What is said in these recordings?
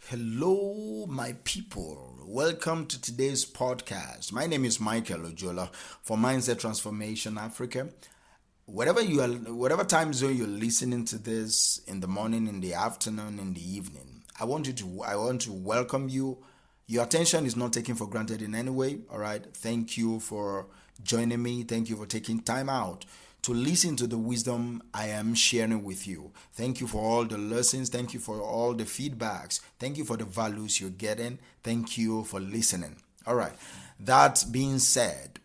Hello, my people. Welcome to today's podcast. My name is Michael Ojola for Mindset Transformation Africa. Whatever time zone you're listening to this, in the morning, in the afternoon, in the evening, I want to welcome you. Your attention is not taken for granted in any way. All right. Thank you for joining me. Thank you for taking time out to listen to the wisdom I am sharing with you. Thank you for all the lessons. Thank you for all the feedbacks. Thank you for the values you're getting. Thank you for listening. All right. That being said,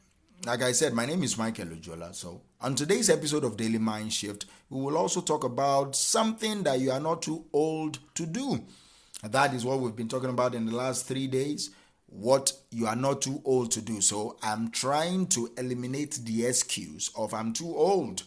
like I said, my name is Michael Ojola. So, on today's episode of Daily Mind Shift, we will also talk about something that you are not too old to do. That is what we've been talking about in the last 3 days. What you are not too old to do. So I'm trying to eliminate the excuse of I'm too old.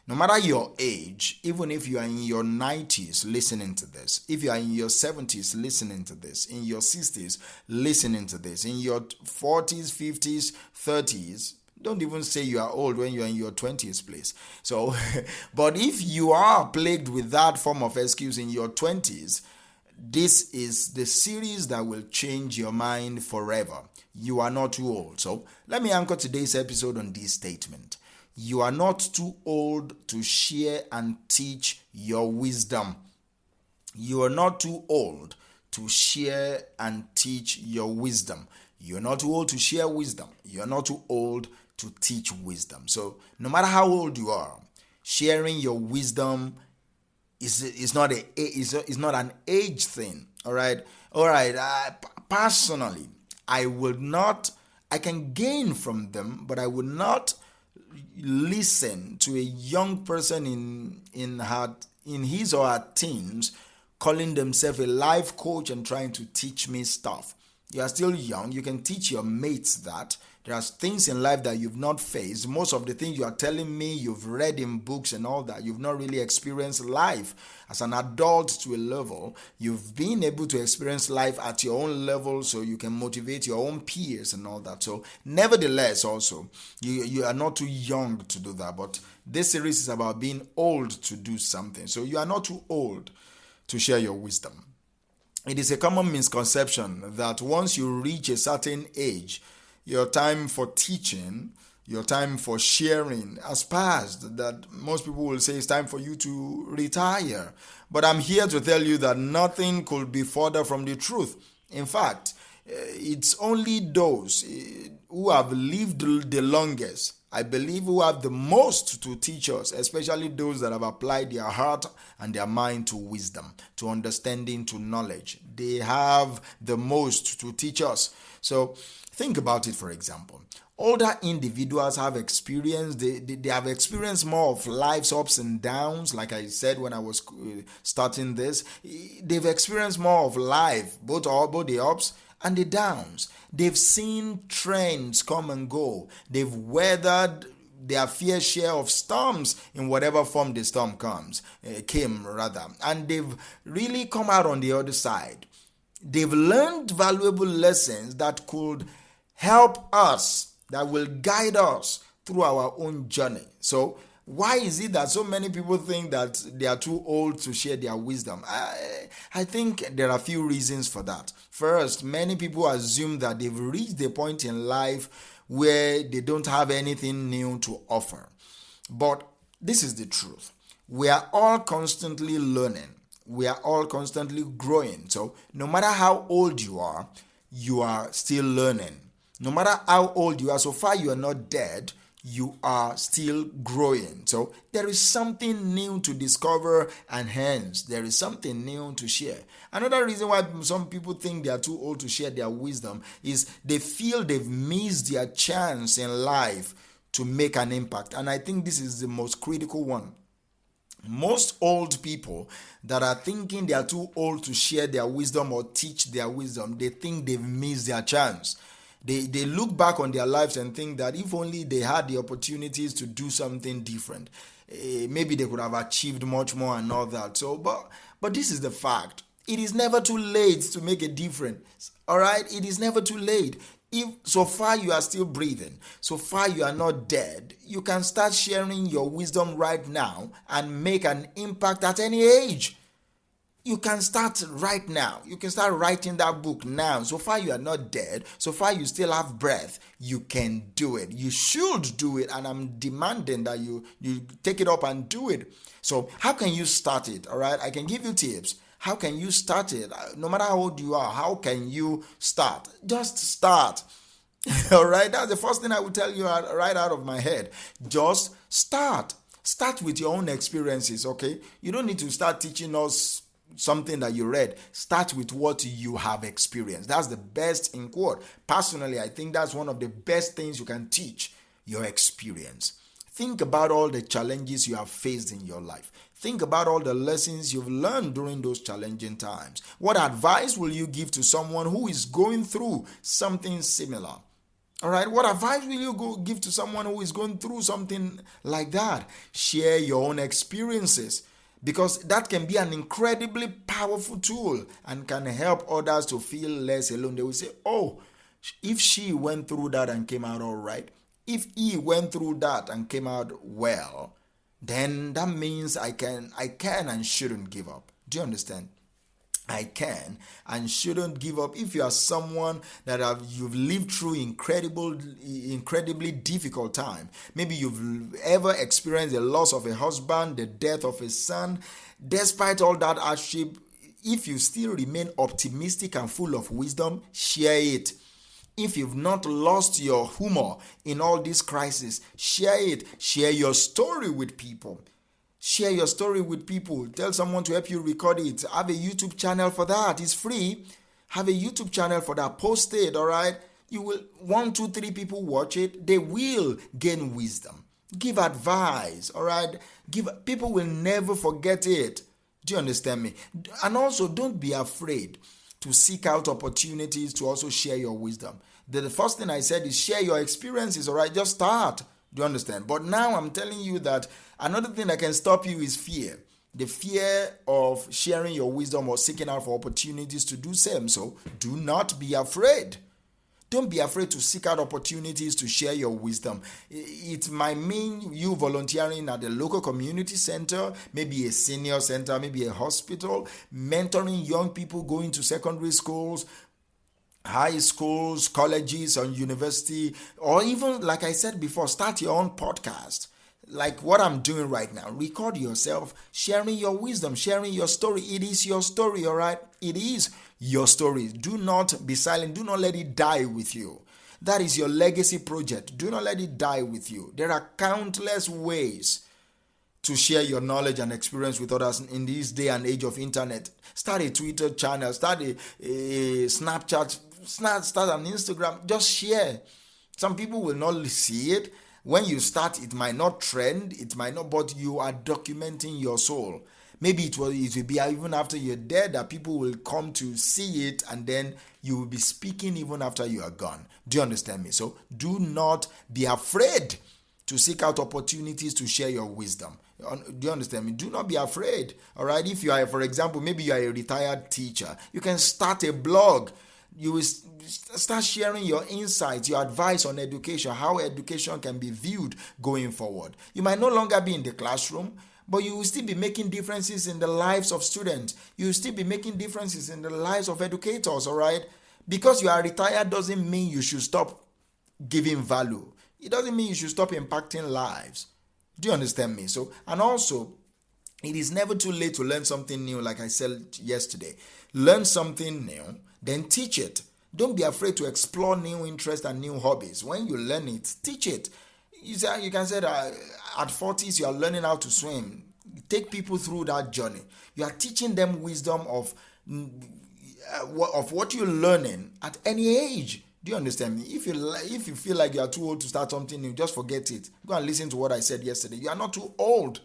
No matter your age, even if you are in your 90s listening to this, if you are in your 70s listening to this, in your 60s listening to this, in your 40s, 50s, 30s, don't even say you are old when you are in your 20s, please. So, but if you are plagued with that form of excuse in your 20s, this is the series that will change your mind forever. You are not too old. So let me anchor today's episode on this statement. You are not too old to share and teach your wisdom. You are not too old to share and teach your wisdom. You're not too old to share wisdom. You're not too old to teach wisdom. So no matter how old you are, sharing your wisdom is not an age thing. All right. Personally, I can gain from them, but I would not listen to a young person in his or her teens calling themselves a life coach and trying to teach me stuff. You are still young. You can teach your mates that. There are things in life that you've not faced. Most of the things you are telling me, you've read in books and all that. You've not really experienced life as an adult to a level. You've been able to experience life at your own level so you can motivate your own peers and all that. So nevertheless, also, you are not too young to do that. But this series is about being old to do something. So you are not too old to share your wisdom. It is a common misconception that once you reach a certain age, your time for teaching, your time for sharing has passed. That most people will say it's time for you to retire. But I'm here to tell you that nothing could be further from the truth. In fact, it's only those who have lived the longest, I believe, who have the most to teach us, especially those that have applied their heart and their mind to wisdom, to understanding, to knowledge. They have the most to teach us. So think about it, for example. Older individuals have experienced, they have experienced more of life's ups and downs. Like I said when I was starting this, they've experienced more of life, both the ups and the downs. They've seen trends come and go. They've weathered their fair share of storms in whatever form the storm came, and they've really come out on the other side. They've learned valuable lessons that could help us, that will guide us through our own journey. So why is it that so many people think that they are too old to share their wisdom? I think there are a few reasons for that. First, many people assume that they've reached the point in life where they don't have anything new to offer. But this is the truth. We are all constantly learning. We are all constantly growing. So no matter how old you are still learning. No matter how old you are, so far you are not dead, you are still growing. So there is something new to discover, and hence there is something new to share. Another reason why some people think they are too old to share their wisdom is they feel they've missed their chance in life to make an impact. And I think this is the most critical one. Most old people that are thinking they are too old to share their wisdom or teach their wisdom, they think they've missed their chance. They look back on their lives and think that if only they had the opportunities to do something different, maybe they could have achieved much more and all that. So, but this is the fact. It is never too late to make a difference. All right? It is never too late. If so far you are still breathing, so far you are not dead, you can start sharing your wisdom right now and make an impact at any age. You can start right now. You can start writing that book now. So far you are not dead. So far you still have breath. You can do it. You should do it. And I'm demanding that you take it up and do it. So how can you start it? All right. I can give you tips. How can you start it? No matter how old you are, how can you start? Just start. All right. That's the first thing I will tell you right out of my head. Just start. Start with your own experiences. Okay. You don't need to start teaching us something that you read. Start with what you have experienced. That's the best in quote. Personally, I think that's one of the best things you can teach, your experience. Think about all the challenges you have faced in your life. Think about all the lessons you've learned during those challenging times. What advice will you give to someone who is going through something similar? All right, what advice will you give to someone who is going through something like that? Share your own experiences, because that can be an incredibly powerful tool and can help others to feel less alone. They will say, oh, if she went through that and came out all right, if he went through that and came out well, then that means I can and shouldn't give up. Do you understand? I can and shouldn't give up. If you are someone that you've lived through incredibly difficult time, maybe you've ever experienced the loss of a husband, the death of a son, despite all that hardship, if you still remain optimistic and full of wisdom, share it. If you've not lost your humor in all this crisis, share it. Share your story with people. Share your story with people. Tell someone to help you record it. Have a YouTube channel for that. It's free. Have a YouTube channel for that. Post it, all right? You will, 1, 2, 3 people watch it. They will gain wisdom. Give advice, all right? People will never forget it. Do you understand me? And also, don't be afraid to seek out opportunities to also share your wisdom. The first thing I said is share your experiences, all right? Just start. Do you understand? But now I'm telling you that another thing that can stop you is fear. The fear of sharing your wisdom or seeking out for opportunities to do same. So do not be afraid. Don't be afraid to seek out opportunities to share your wisdom. It might mean you volunteering at a local community center, maybe a senior center, maybe a hospital, mentoring young people going to secondary schools, high schools, colleges, and university, or even, like I said before, start your own podcast. Like what I'm doing right now. Record yourself, sharing your wisdom, sharing your story. It is your story, all right? It is your story. Do not be silent. Do not let it die with you. That is your legacy project. Do not let it die with you. There are countless ways to share your knowledge and experience with others in this day and age of internet. Start a Twitter channel, start a Snapchat, start an Instagram. Just share. Some people will not see it. When you start, it might not trend, it might not, but you are documenting your soul. Maybe it will be even after you're dead that people will come to see it, and then you will be speaking even after you are gone. Do you understand me? So do not be afraid to seek out opportunities to share your wisdom. Do you understand me? Do not be afraid. All right. If you are, for example, maybe you are a retired teacher, you can start a blog. You will start sharing your insights, your advice on education, how education can be viewed going forward. You might no longer be in the classroom, but you will still be making differences in the lives of students. You will still be making differences in the lives of educators, all right? Because you are retired doesn't mean you should stop giving value. It doesn't mean you should stop impacting lives. Do you understand me? So, and also, it is never too late to learn something new, like I said yesterday. Learn something new, then teach it. Don't be afraid to explore new interests and new hobbies. When you learn it, teach it. You can say that at 40s, you are learning how to swim. Take people through that journey. You are teaching them wisdom of what you're learning at any age. Do you understand me? If you feel like you are too old to start something new, just forget it. Go and listen to what I said yesterday. You are not too old.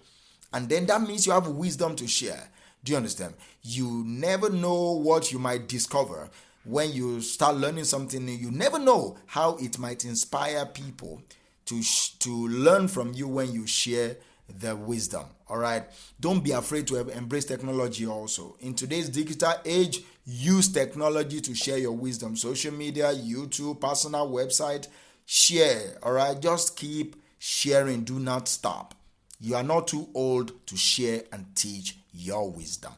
And then that means you have wisdom to share. Do you understand? You never know what you might discover when you start learning something new. You never know how it might inspire people to learn from you when you share the wisdom. All right. Don't be afraid to embrace technology also. In today's digital age, use technology to share your wisdom. Social media, YouTube, personal website, share. All right. Just keep sharing. Do not stop. You are not too old to share and teach your wisdom.